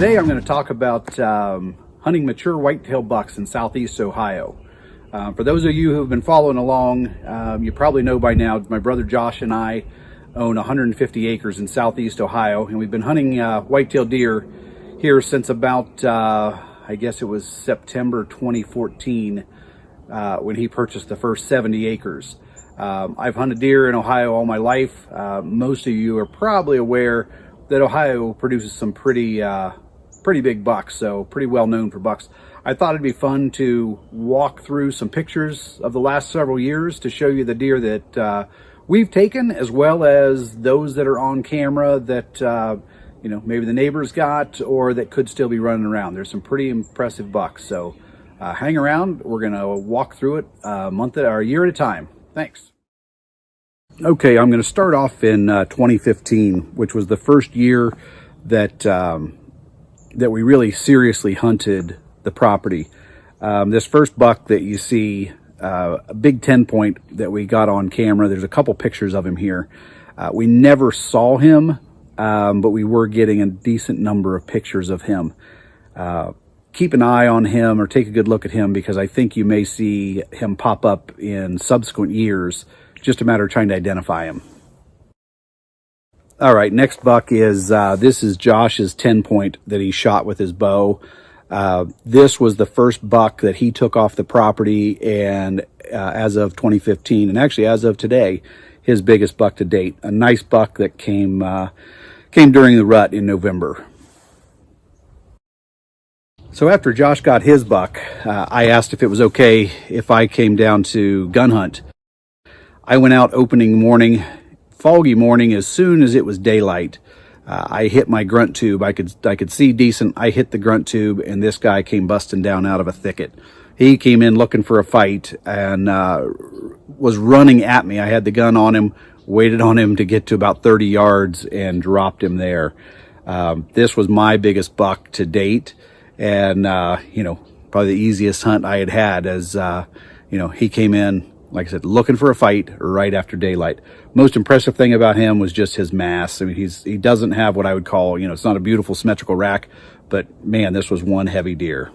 Today I'm going to talk about hunting mature whitetail bucks in southeast Ohio. For those of you who have been following along, you probably know by now my brother Josh and I own 150 acres in southeast Ohio, and we've been hunting whitetail deer here since about, I guess it was September 2014 when he purchased the first 70 acres. I've hunted deer in Ohio all my life. Most of you are probably aware that Ohio produces some pretty big bucks, so pretty well known for bucks. I thought it'd be fun to walk through some pictures of the last several years to show you the deer that we've taken, as well as those that are on camera that you know, maybe the neighbors got or that could still be running around. There's some pretty impressive bucks, so hang around. We're gonna walk through it a year at a time. Thanks. Okay, I'm going to start off in 2015, which was the first year that that we really seriously hunted the property. This first buck that you see, a big 10-point that we got on camera. There's a couple pictures of him here. We never saw him, but we were getting a decent number of pictures of him. Keep an eye on him or take a good look at him, because I think you may see him pop up in subsequent years. Just a matter of trying to identify him. All right, next buck is, this is Josh's 10-point that he shot with his bow. This was the first buck that he took off the property, and as of 2015, and actually as of today, his biggest buck to date. A nice buck that came during the rut in November. So after Josh got his buck, I asked if it was okay if I came down to gun hunt. I went out opening morning, foggy morning, as soon as it was daylight. I hit my grunt tube. I could see decent. I hit the grunt tube, and this guy came busting down out of a thicket. He came in looking for a fight and was running at me. I had the gun on him, waited on him to get to about 30 yards, and dropped him there. This was my biggest buck to date, and you know, probably the easiest hunt I had as you know, he came in, like I said, looking for a fight right after daylight. Most impressive thing about him was just his mass. I mean, he doesn't have what I would call, you know, it's not a beautiful symmetrical rack, but man, this was one heavy deer.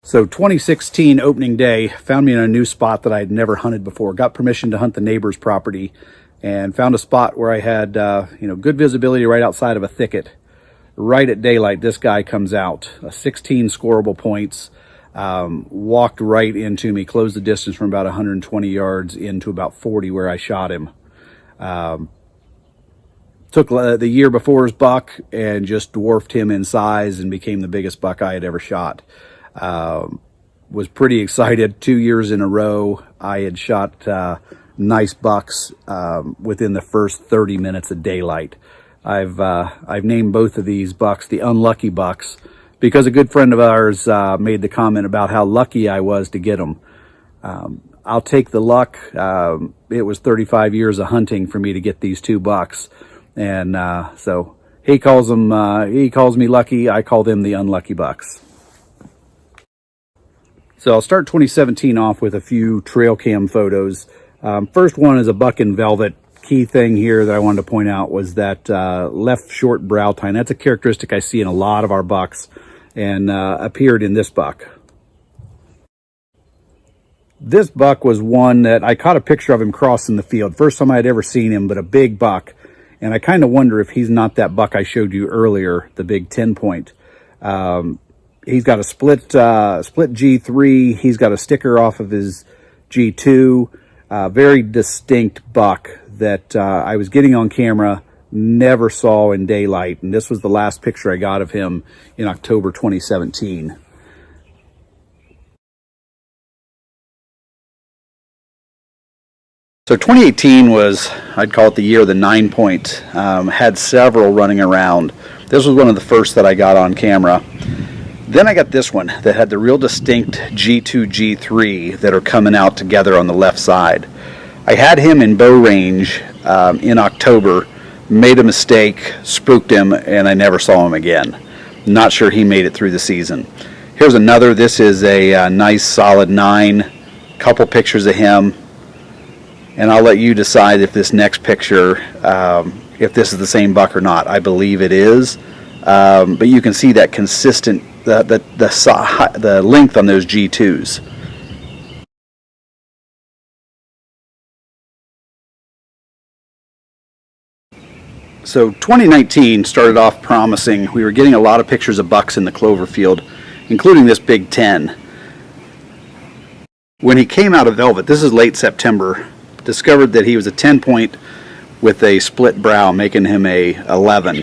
So 2016 opening day found me in a new spot that I had never hunted before. Got permission to hunt the neighbor's property and found a spot where I had, you know, good visibility right outside of a thicket. Right at daylight, this guy comes out, 16 scoreable points. Walked right into me, closed the distance from about 120 yards into about 40 where I shot him. Took the year before's buck and just dwarfed him in size and became the biggest buck I had ever shot. Was pretty excited. 2 years in a row I had shot nice bucks within the first 30 minutes of daylight. I've named both of these bucks the unlucky bucks, because a good friend of ours made the comment about how lucky I was to get them. I'll take the luck. It was 35 years of hunting for me to get these two bucks. And so he calls me lucky. I call them the unlucky bucks. So I'll start 2017 off with a few trail cam photos. First one is a buck in velvet. Key thing here that I wanted to point out was that left short brow tine. That's a characteristic I see in a lot of our bucks, and appeared in this buck. This buck was one that I caught a picture of him crossing the field. First time I had ever seen him, but a big buck. And I kind of wonder if he's not that buck I showed you earlier, the big 10-point. He's got a split G3. He's got a sticker off of his G2. Very distinct buck that I was getting on camera, never saw in daylight, and this was the last picture I got of him in October 2017. So 2018 was, I'd call it the year of the 9-point. Had several running around. This was one of the first that I got on camera. Then I got this one that had the real distinct G2, G3 that are coming out together on the left side. I had him in bow range in October, made a mistake, spooked him, and I never saw him again. Not sure he made it through the season. Here's another. This is a nice solid 9. Couple pictures of him, and I'll let you decide if this next picture, if this is the same buck or not. I believe it is. but you can see that consistent, the length on those G2s. So 2019 started off promising. We were getting a lot of pictures of bucks in the clover field, including this big 10. When he came out of velvet, this is late September, discovered that he was a 10 point with a split brow, making him a 11.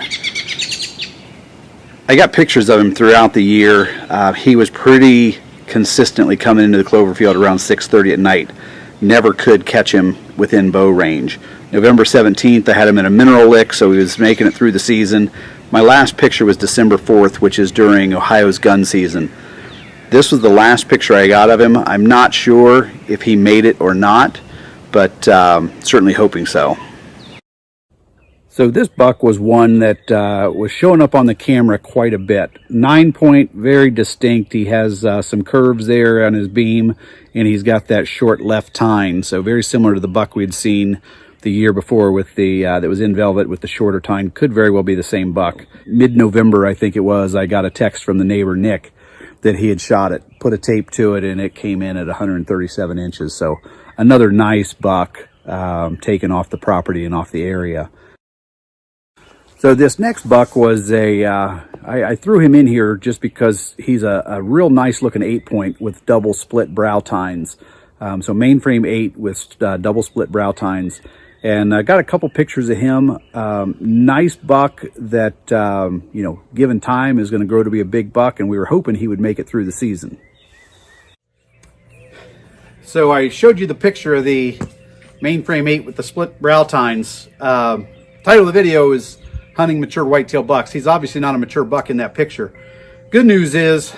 I got pictures of him throughout the year. He was pretty consistently coming into the clover field around 6:30 at night. Never could catch him within bow range. November 17th, I had him in a mineral lick, so he was making it through the season. My last picture was December 4th, which is during Ohio's gun season. This was the last picture I got of him. I'm not sure if he made it or not, but certainly hoping so. So this buck was one that was showing up on the camera quite a bit. 9 point, very distinct. He has some curves there on his beam, and he's got that short left tine. So very similar to the buck we'd seen the year before with the that was in velvet with the shorter tine. Could very well be the same buck. Mid-November, I think it was, I got a text from the neighbor Nick that he had shot it, put a tape to it, and it came in at 137 inches. So another nice buck taken off the property and off the area. So this next buck was I threw him in here just because he's a real nice looking 8 point with double split brow tines. So mainframe 8 with double split brow tines. And I got a couple pictures of him. Nice buck that, you know, given time is going to grow to be a big buck, and we were hoping he would make it through the season. So I showed you the picture of the mainframe 8 with the split brow tines. Title of the video is Hunting Mature Whitetail Bucks. He's obviously not a mature buck in that picture. Good news is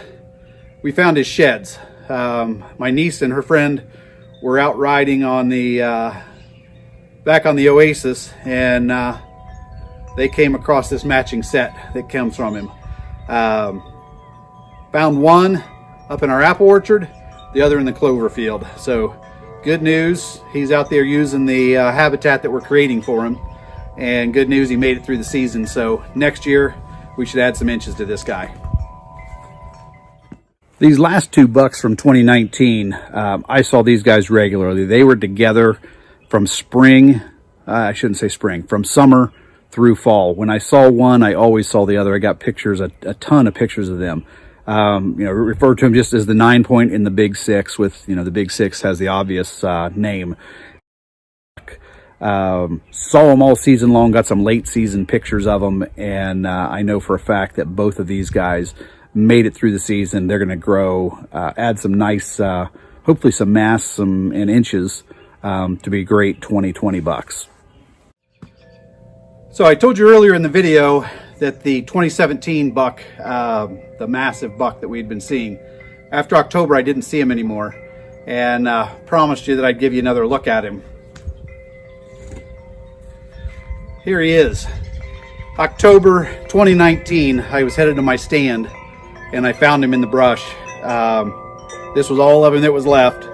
we found his sheds. My niece and her friend were out riding on the back on the Oasis, and they came across this matching set that comes from him. Found one up in our apple orchard, the other in the clover field. So good news, he's out there using the habitat that we're creating for him, and good news, he made it through the season. So next year we should add some inches to this guy. These last two bucks from 2019, I saw these guys regularly. They were together from spring, I shouldn't say spring, from summer through fall. When I saw one, I always saw the other. I got pictures, a ton of pictures of them. You know, refer to them just as the 9 point in the big 6 with, you know, the big 6 has the obvious name. Saw them all season long, got some late season pictures of them, and I know for a fact that both of these guys made it through the season. They're going to grow, add some nice, hopefully some mass, and inches to be great 2020 bucks. So I told you earlier in the video that the 2017 buck, the massive buck that we'd been seeing, after October I didn't see him anymore, and promised you that I'd give you another look at him. Here he is. October 2019, I was headed to my stand and I found him in the brush. This was all of him that was left.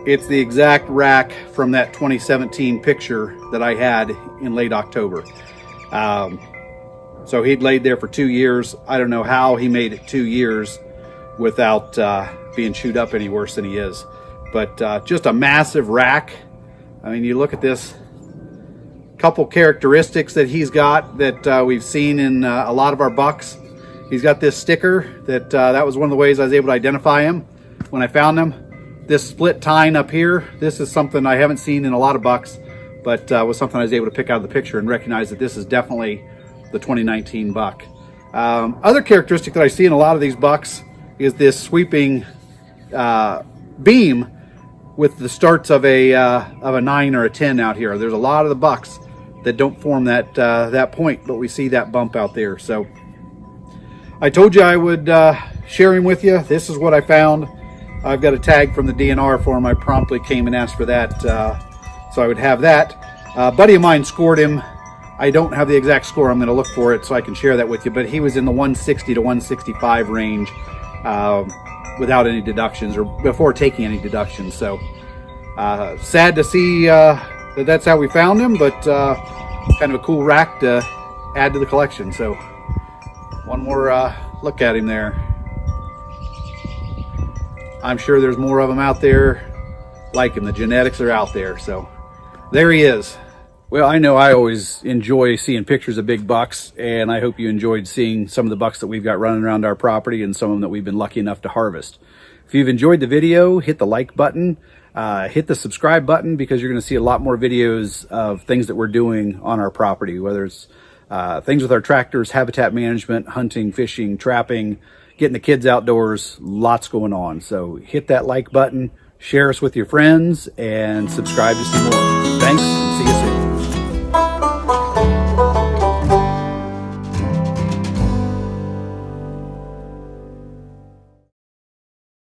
It's the exact rack from that 2017 picture that I had in late October. So he'd laid there for 2 years. I don't know how he made it 2 years without being chewed up any worse than he is. But just a massive rack. I mean, you look at this, couple characteristics that he's got that we've seen in a lot of our bucks. He's got this sticker that was one of the ways I was able to identify him when I found him. This split tine up here, this is something I haven't seen in a lot of bucks, but was something I was able to pick out of the picture and recognize that this is definitely the 2019 buck. Other characteristic that I see in a lot of these bucks is this sweeping beam with the starts of a 9 or a 10 out here. There's a lot of the bucks that don't form that point, but we see that bump out there. So I told you I would share him with you. This is what I found. I've got a tag from the DNR for him. I promptly came and asked for that, so I would have that. A buddy of mine scored him. I don't have the exact score. I'm going to look for it so I can share that with you, but he was in the 160 to 165 range without any deductions or before taking any deductions. So sad to see that's how we found him, but kind of a cool rack to add to the collection. So One more look at him there. I'm sure there's more of them out there like him. The genetics are out there. So there he is. Well, I know I always enjoy seeing pictures of big bucks, and I hope you enjoyed seeing some of the bucks that we've got running around our property and some of them that we've been lucky enough to harvest. If you've enjoyed the video, hit the like button, hit the subscribe button, because you're going to see a lot more videos of things that we're doing on our property, whether it's things with our tractors, habitat management, hunting, fishing, trapping, getting the kids outdoors, lots going on. So hit that like button, share us with your friends, and subscribe to see more. Thanks, and see you soon.